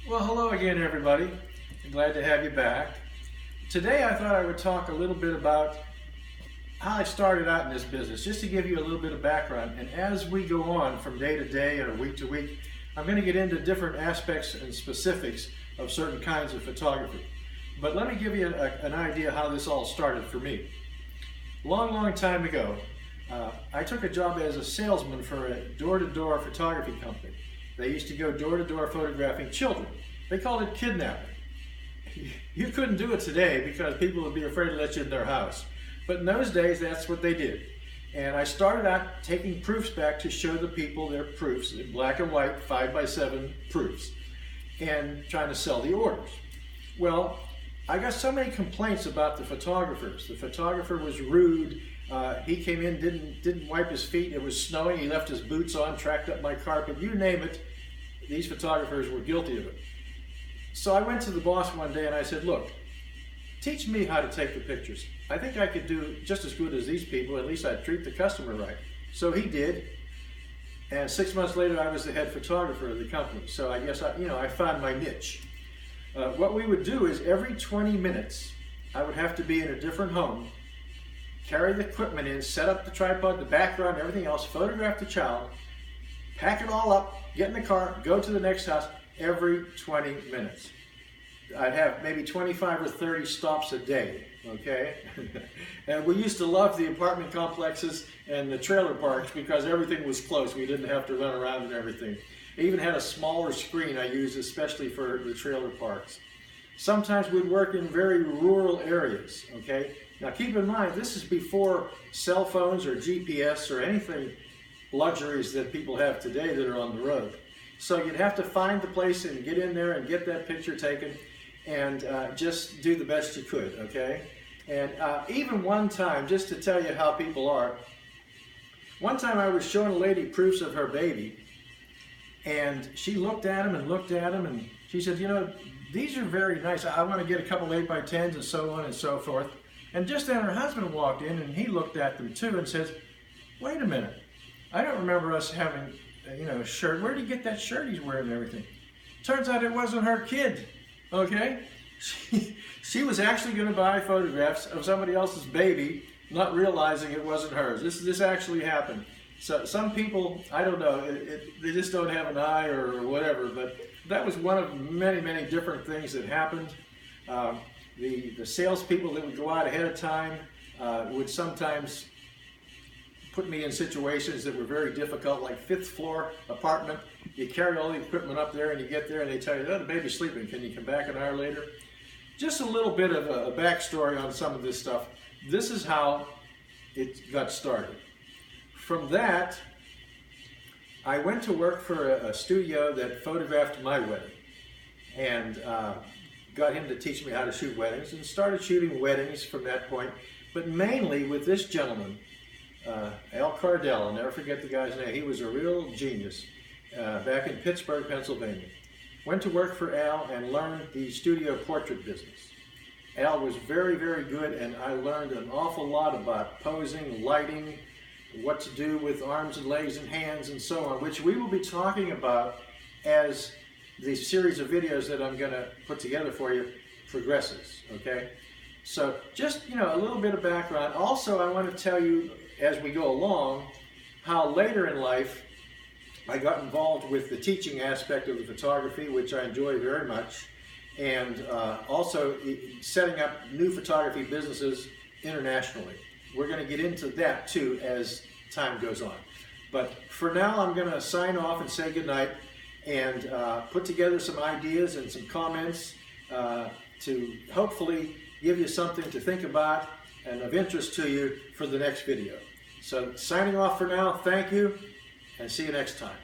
Well, hello again, everybody. I'm glad to have you back. Today I thought I would talk a little bit about how I started out in this business, just to give you a little bit of background. And as we go on from day to day or week to week, I'm going to get into different aspects and specifics of certain kinds of photography. But let me give you an idea how this all started for me. Long time ago, I took a job as a salesman for a door-to-door photography company. They used to go door-to-door photographing children. They called it kidnapping. You couldn't do it today because people would be afraid to let you in their house. But in those days, that's what they did. And I started out taking proofs back to show the people their proofs, in black and white, 5x7 proofs, and trying to sell the orders. Well, I got so many complaints about the photographers. The photographer was rude. He came in, didn't wipe his feet. It was snowing. He left his boots on, tracked up my carpet. You name it, these photographers were guilty of it. So I went to the boss one day and I said, look, teach me how to take the pictures. I think I could do just as good as these people. At least I'd treat the customer right. So he did. And 6 months later, I was the head photographer of the company. So I guess I found my niche. What we would do is every 20 minutes, I would have to be in a different home, carry the equipment in, set up the tripod, the background, everything else, photograph the child, pack it all up, get in the car, go to the next house every 20 minutes. I'd have maybe 25 or 30 stops a day, okay? And we used to love the apartment complexes and the trailer parks because everything was close. We didn't have to run around and everything. I even had a smaller screen I used especially for the trailer parks. Sometimes we'd work in very rural areas, okay? Now keep in mind, this is before cell phones or GPS or anything luxuries that people have today that are on the road. So you'd have to find the place and get in there and get that picture taken and just do the best you could, okay? And even one time, just to tell you how people are, one time I was showing a lady proofs of her baby, and she looked at them and she said, you know, these are very nice. I want to get a couple 8x10s and so on and so forth. And just then her husband walked in and he looked at them too and says, wait a minute, I don't remember us having a shirt. Where did he get that shirt he's wearing and everything? Turns out it wasn't her kid, okay? She was actually going to buy photographs of somebody else's baby, not realizing it wasn't hers. This actually happened. So some people, I don't know, they just don't have an eye or whatever, but that was one of many different things that happened. The salespeople that would go out ahead of time would sometimes put me in situations that were very difficult, like 5th floor apartment. You carry all the equipment up there and you get there and they tell you, oh, the baby's sleeping, can you come back an hour later? Just a little bit of a backstory on some of this stuff. This is how it got started. From that, I went to work for a studio that photographed my wedding and got him to teach me how to shoot weddings and started shooting weddings from that point, but mainly with this gentleman, Al Cardell. I'll never forget the guy's name. He was a real genius back in Pittsburgh, Pennsylvania. Went to work for Al and learned the studio portrait business. Al was very good, and I learned an awful lot about posing, lighting, what to do with arms and legs and hands and so on, which we will be talking about as the series of videos that I'm going to put together for you progresses, okay? So just, a little bit of background. Also, I want to tell you as we go along how later in life I got involved with the teaching aspect of the photography, which I enjoy very much, and also setting up new photography businesses internationally. We're going to get into that too as time goes on. But for now, I'm going to sign off and say goodnight and put together some ideas and some comments to hopefully give you something to think about and of interest to you for the next video. So signing off for now, thank you, and see you next time.